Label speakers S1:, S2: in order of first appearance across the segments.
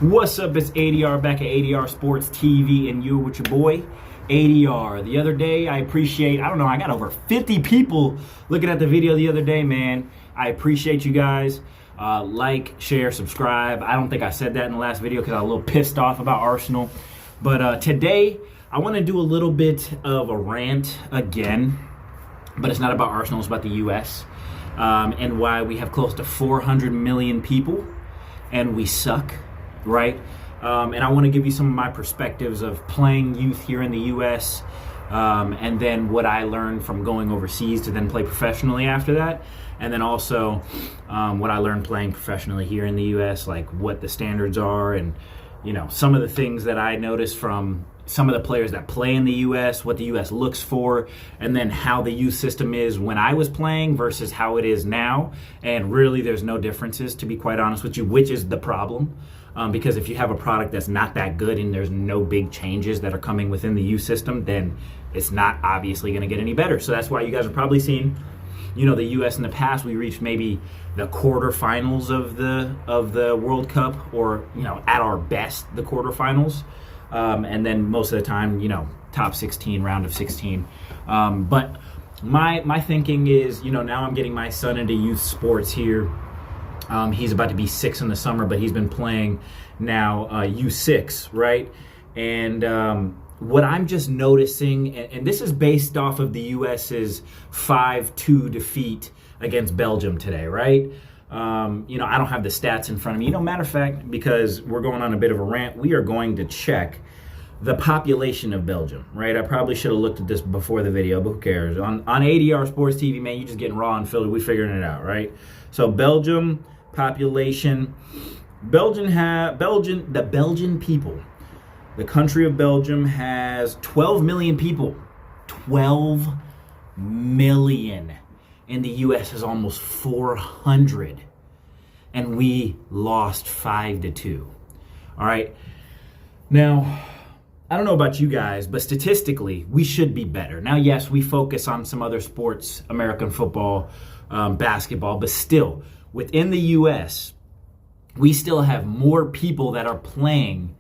S1: What's up? It's ADR back at ADR Sports TV, and you're with your boy ADR. The other day, I got over 50 people looking at the video the other day, man. I appreciate you guys. Like, share, subscribe. I don't think I said that in the last video because I was a little pissed off about Arsenal. But today, I want to do a little bit of a rant again. But it's not about Arsenal, it's about the U.S. And why we have close to 400 million people and we suck. Right? And I want to give you some of my perspectives of playing youth here in the U.S. And then what I learned from going overseas to then play professionally after that. And then also what I learned playing professionally here in the U.S., like what the standards are and, you know, some of the things that I noticed from some of the players that play in the U.S., what the U.S. looks for, and then how the youth system is when I was playing versus how it is now. And really, there's no differences, to be quite honest with you, which is the problem. Because if you have a product that's not that good and there's no big changes that are coming within the youth system, then it's not obviously going to get any better. So that's why you guys are probably seeing, you know, the U.S. in the past, we reached maybe the quarterfinals of the World Cup, or, you know, at our best, the quarterfinals. And then most of the time, you know, top 16, round of 16. But my thinking is, you know, now I'm getting my son into youth sports here. He's about to be 6 in the summer, but he's been playing now U6, right? And what I'm just noticing, and this is based off of the U.S.'s 5-2 defeat against Belgium today, right? You know, I don't have the stats in front of me. You know, matter of fact, because we're going on a bit of a rant, we are going to check the population of Belgium, right? I probably should have looked at this before the video, but who cares? On ADR Sports TV, man, you just getting raw and filtered. We figuring it out, right? So Belgium population, the Belgian people, the country of Belgium has 12 million people. 12 million. In the U.S. is almost 400. And we lost 5-2. All right. Now, I don't know about you guys, but statistically, we should be better. Now, yes, we focus on some other sports, American football, basketball, but still, within the U.S., we still have more people that are playing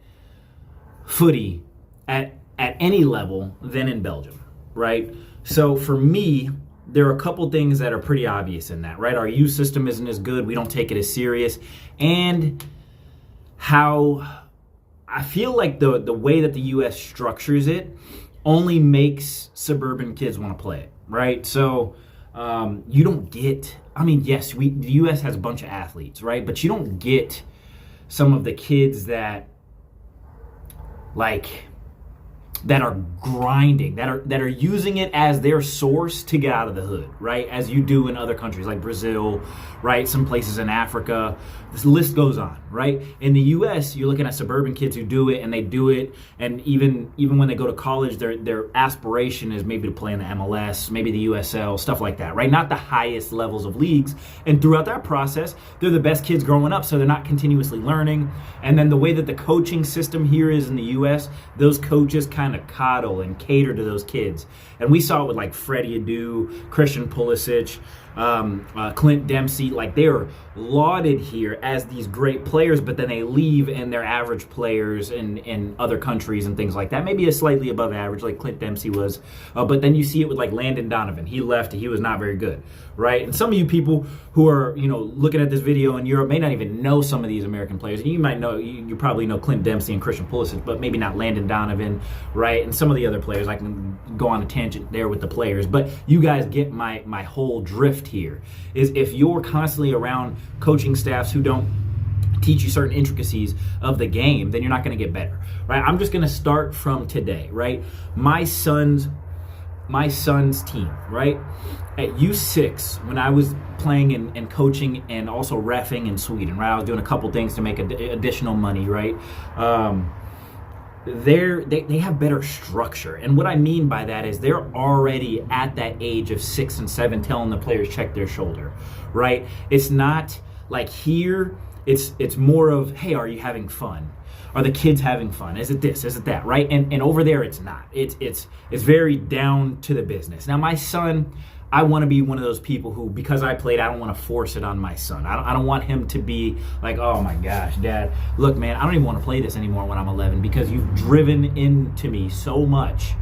S1: footy at any level than in Belgium, right? So for me, there are a couple things that are pretty obvious in that, right? Our youth system isn't as good. We don't take it as serious. And how I feel like the way that the U.S. structures it only makes suburban kids want to play it, right? So you don't get, I mean, yes, the U.S. has a bunch of athletes, right? But you don't get some of the kids that are grinding, that are using it as their source to get out of the hood, right? As you do in other countries like Brazil, right? Some places in Africa. This list goes on, right? In the U.S., you're looking at suburban kids who do it, and they do it, and even when they go to college, their aspiration is maybe to play in the MLS, maybe the USL, stuff like that, right? Not the highest levels of leagues. And throughout that process, they're the best kids growing up, so they're not continuously learning. And then the way that the coaching system here is in the U.S., those coaches kind of coddle and cater to those kids. And we saw it with like Freddie Adu, Christian Pulisic, Clint Dempsey. Like, they're lauded here as these great players, but then they leave and they're average players in other countries and things like that. Maybe a slightly above average, like Clint Dempsey was. But then you see it with like Landon Donovan. He left. He was not very good, right? And some of you people who are, you know, looking at this video in Europe may not even know some of these American players. You might know, you probably know Clint Dempsey and Christian Pulisic, but maybe not Landon Donovan, right? And some of the other players. I can go on a tangent there with the players, but you guys get my whole drift here. Is if you're constantly around coaching staffs who don't teach you certain intricacies of the game, then you're not going to get better, right? I'm just going to start from today, right? My son's team, right? At U6, when I was playing and coaching and also reffing in Sweden, right? I was doing a couple things to make additional money, right? They have better structure. And what I mean by that is they're already at that age of 6 and 7 telling the players check their shoulder, right? It's not like here, it's more of, hey, are you having fun? Are the kids having fun? Is it this? Is it that? Right? And over there, it's not. It's very down to the business. Now, my son, I want to be one of those people who, because I played, I don't want to force it on my son. I don't want him to be like, oh my gosh, Dad, look, man, I don't even want to play this anymore when I'm 11 because you've driven into me so much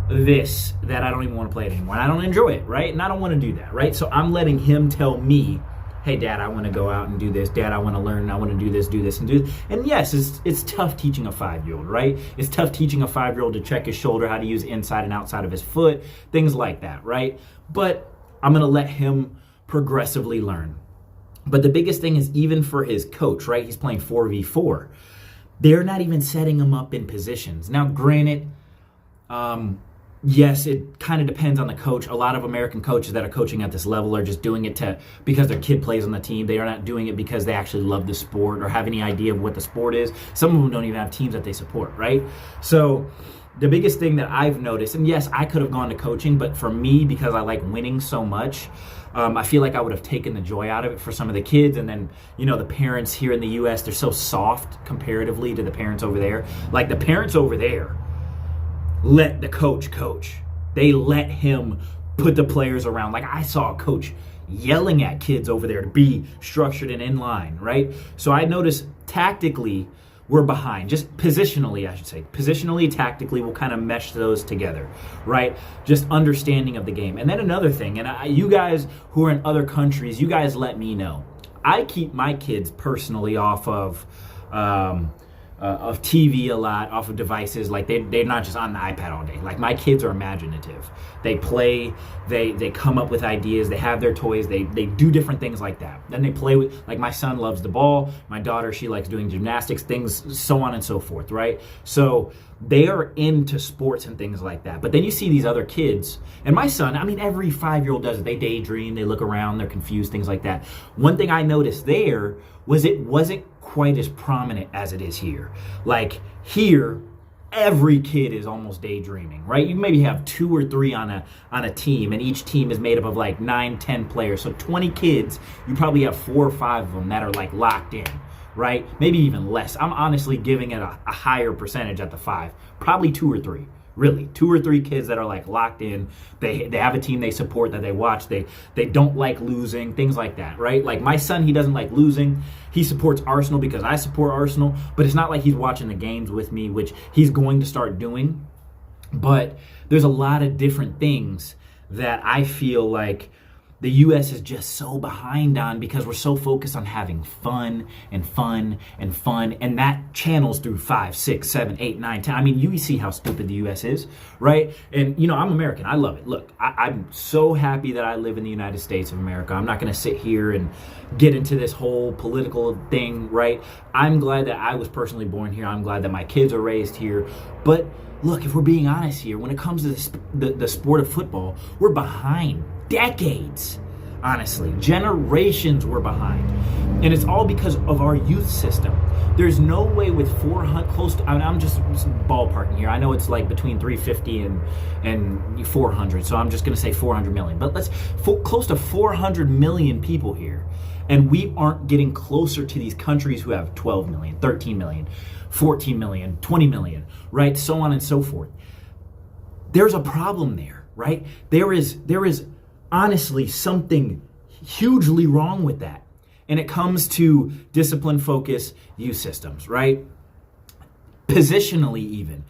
S1: this that I don't even want to play it anymore. And I don't enjoy it, right? And I don't want to do that, right? So I'm letting him tell me, hey, Dad, I want to go out and do this. Dad, I want to learn. I want to do this, and do this. And yes, it's tough teaching a 5-year-old, right? It's tough teaching a 5-year-old to check his shoulder, how to use inside and outside of his foot, things like that, right? But I'm going to let him progressively learn. But the biggest thing is even for his coach, right? He's playing 4v4. They're not even setting him up in positions. Now, granted, yes, it kind of depends on the coach. A lot of American coaches that are coaching at this level are just doing it because their kid plays on the team. They are not doing it because they actually love the sport or have any idea of what the sport is. Some of them don't even have teams that they support, right? So the biggest thing that I've noticed, and yes, I could have gone to coaching, but for me, because I like winning so much, I feel like I would have taken the joy out of it for some of the kids. And then, the parents here in the U.S., they're so soft comparatively to the parents over there. Like the parents over there let the coach. They let him put the players around. Like I saw a coach yelling at kids over there to be structured and in line, right? So I noticed tactically we're behind. Just positionally, I should say. Positionally, tactically, we'll kind of mesh those together, right? Just understanding of the game. And then another thing, and you guys who are in other countries, you guys let me know. I keep my kids personally off of TV a lot, off of devices. Like they're not just on the iPad all day. Like my kids are imaginative. They play, they come up with ideas, they have their toys, they do different things like that. Then they play with, like my son loves the ball, my daughter, she likes doing gymnastics, things, so on and so forth, right? So they are into sports and things like that. But then you see these other kids, and my son, I mean, every 5-year-old does it. They daydream, they look around, they're confused, things like that. One thing I noticed there was it wasn't quite as prominent as it is here. Like here, every kid is almost daydreaming, right? You maybe have 2 or 3 on a team, and each team is made up of like 9-10 players. So 20 kids, you probably have 4 or 5 of them that are like locked in, right? Maybe even less. I'm honestly giving it a higher percentage at the 5, probably 2 or 3. Really, 2 or 3 kids that are like locked in. They have a team they support that they watch. They don't like losing, things like that, right? Like my son, he doesn't like losing. He supports Arsenal because I support Arsenal, but it's not like he's watching the games with me, which he's going to start doing. But there's a lot of different things that I feel like the U.S. is just so behind on because we're so focused on having fun, and that channels through 5, 6, 7, 8, 9, 10. I mean, you see how stupid the U.S. is, right? And, I'm American. I love it. Look, I'm so happy that I live in the United States of America. I'm not going to sit here and get into this whole political thing, right? I'm glad that I was personally born here. I'm glad that my kids are raised here. But look, if we're being honest here, when it comes to the sport of football, we're behind. Decades, honestly, generations were behind, and it's all because of our youth system. There's no way with 400 close to, I'm just ballparking here. I know it's like between 350 and 400, so I'm just going to say 400 million. But close to 400 million people here, and we aren't getting closer to these countries who have 12 million, 13 million, 14 million, 20 million, right? So on and so forth. There's a problem there, right? There is honestly something hugely wrong with that. And it comes to discipline, focus, youth systems, right? Positionally even.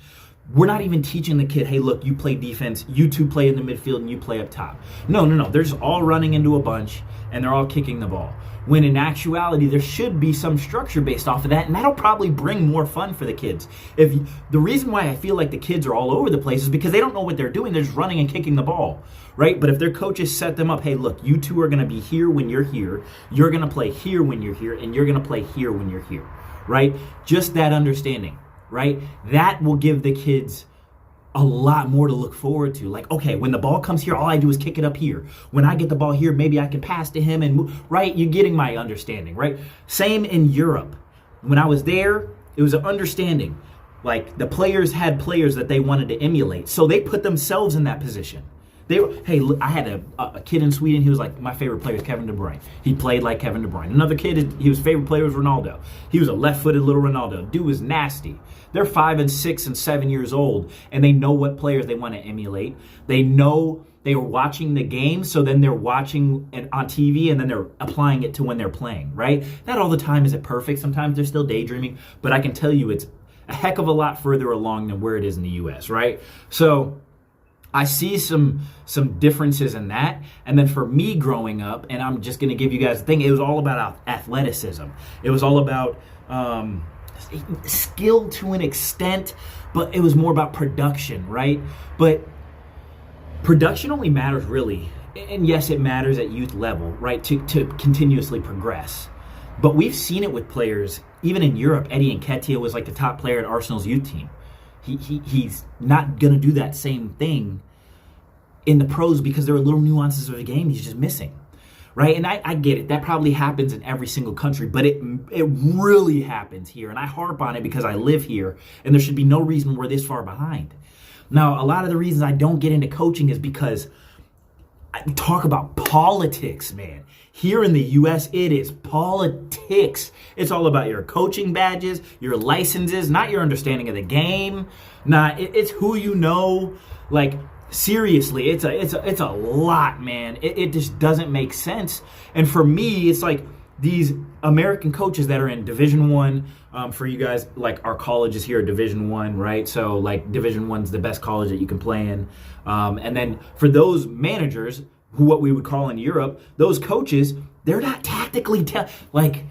S1: We're not even teaching the kid, hey, look, you play defense, you two play in the midfield, and you play up top. No. They're just all running into a bunch, and they're all kicking the ball. When in actuality, there should be some structure based off of that, and that'll probably bring more fun for the kids. The reason why I feel like the kids are all over the place is because they don't know what they're doing. They're just running and kicking the ball, right? But if their coaches set them up, hey, look, you two are going to be here when you're here. You're going to play here when you're here, and you're going to play here when you're here, right? Just that understanding, right? That will give the kids a lot more to look forward to. Like, okay, when the ball comes here, all I do is kick it up here. When I get the ball here, maybe I can pass to him and move, right? You're getting my understanding, right? Same in Europe. When I was there, it was an understanding. Like the players had players that they wanted to emulate. So they put themselves in that position. Hey, look, I had a kid in Sweden. He was like, my favorite player is Kevin De Bruyne. He played like Kevin De Bruyne. Another kid, his favorite player was Ronaldo. He was a left-footed little Ronaldo. Dude was nasty. They're 5 and 6 and 7 years old, and they know what players they want to emulate. They know they are watching the game, so then they're watching it on TV, and then they're applying it to when they're playing, right? Not all the time is it perfect. Sometimes they're still daydreaming, but I can tell you it's a heck of a lot further along than where it is in the U.S., right? So I see some differences in that. And then for me growing up, and I'm just going to give you guys the thing, it was all about athleticism. It was all about skill to an extent, but it was more about production, right? But production only matters really, and yes, it matters at youth level, right, to continuously progress. But we've seen it with players, even in Europe. Eddie Nketiah was like the top player at Arsenal's youth team. He's not going to do that same thing in the pros because there are little nuances of the game he's just missing, right? And I get it. That probably happens in every single country, but it really happens here. And I harp on it because I live here, and there should be no reason we're this far behind. Now, a lot of the reasons I don't get into coaching is because I talk about politics, man. Here in the U.S., it is politics. It's all about your coaching badges, your licenses, not your understanding of the game. It's who you know. Like, seriously, it's a lot, man. It just doesn't make sense. And for me, it's like these American coaches that are in Division I, for you guys, like our colleges here are Division I, right? So like Division I's the best college that you can play in. And then for those managers, who what we would call in Europe, those coaches, they're not tactically like,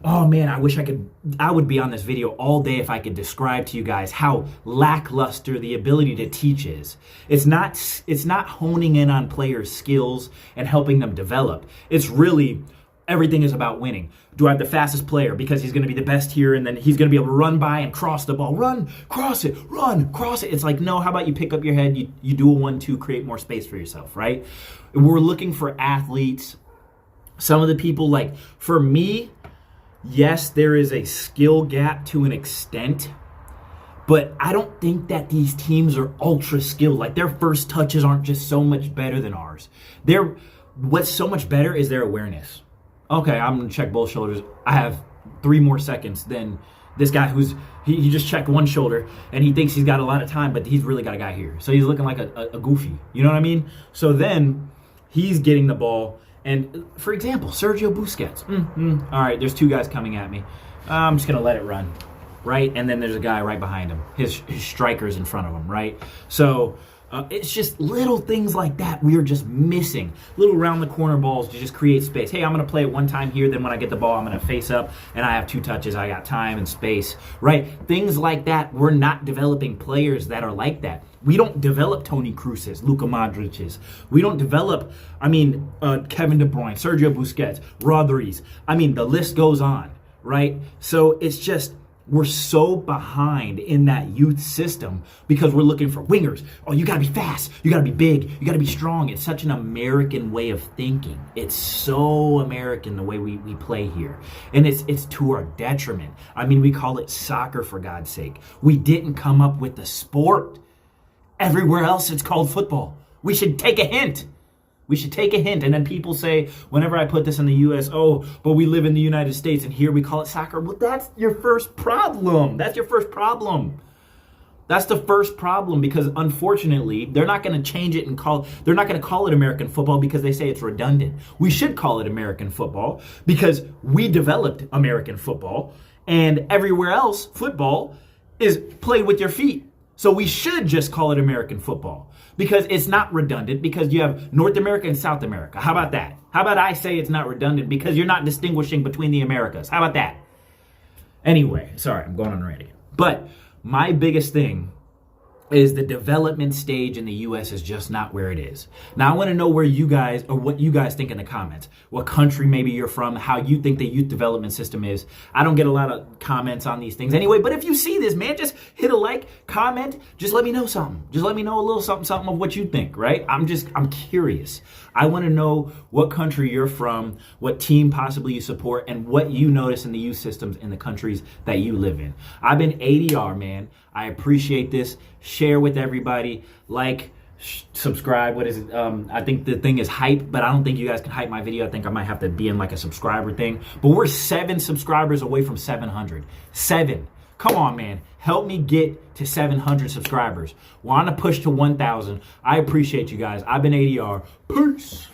S1: oh man, I would be on this video all day if I could describe to you guys how lackluster the ability to teach is. It's not honing in on players' skills and helping them develop. It's really, everything is about winning. Do I have the fastest player because he's going to be the best here, and then he's going to be able to run by and cross the ball, run, cross it, run, cross it. It's like, no, how about you pick up your head, you do a 1-2, create more space for yourself, right? We're looking for athletes. Some of the people, like for me, yes, there is a skill gap to an extent, but I don't think that these teams are ultra skilled. Like their first touches aren't just so much better than ours. What's so much better is their awareness. Okay, I'm going to check both shoulders. I have 3 more seconds than this guy he just checked one shoulder, and he thinks he's got a lot of time, but he's really got a guy here. So he's looking like a goofy. You know what I mean? So then he's getting the ball. And for example, Sergio Busquets. All right, there's 2 guys coming at me. I'm just going to let it run, right? And then there's a guy right behind him. His striker's in front of him, right? So it's just little things like that we are just missing. Little round the corner balls to just create space. Hey, I'm going to play it one time here, then when I get the ball, I'm going to face up, and I have 2 touches. I got time and space, right? Things like that. We're not developing players that are like that. We don't develop Toni Kroos's, Luka Modric's. We don't develop, Kevin De Bruyne, Sergio Busquets, Rodri's. The list goes on, right? So it's just, we're so behind in that youth system because we're looking for wingers. Oh, you got to be fast. You got to be big. You got to be strong. It's such an American way of thinking. It's so American the way we play here. And it's to our detriment. We call it soccer, for God's sake. We didn't come up with the sport. Everywhere else it's called football. We should take a hint. And then people say, whenever I put this in the U.S., oh, but we live in the United States and here we call it soccer. Well, that's your first problem. That's the first problem because unfortunately, they're not going to change it they're not going to call it American football because they say it's redundant. We should call it American football because we developed American football, and everywhere else, football is played with your feet. So we should just call it American football because it's not redundant because you have North America and South America. How about that? How about I say it's not redundant because you're not distinguishing between the Americas? How about that? Anyway, sorry, I'm going on a rant again. But my biggest thing is the development stage in the U.S. is just not where it is. Now, I want to know where you guys, or what you guys think in the comments. What country maybe you're from, how you think the youth development system is. I don't get a lot of comments on these things anyway, but if you see this, man, just hit a like, comment, just let me know something. Just let me know a little something of what you think, right? I'm curious. I want to know what country you're from, what team possibly you support, and what you notice in the youth systems in the countries that you live in. I've been ADR, man. I appreciate this. Share with everybody. Like, subscribe. What is it? I think the thing is hype, but I don't think you guys can hype my video. I think I might have to be in like a subscriber thing. But we're 7 subscribers away from 700. 7. Come on, man. Help me get to 700 subscribers. We're on a push to 1,000. I appreciate you guys. I've been ADR. Peace.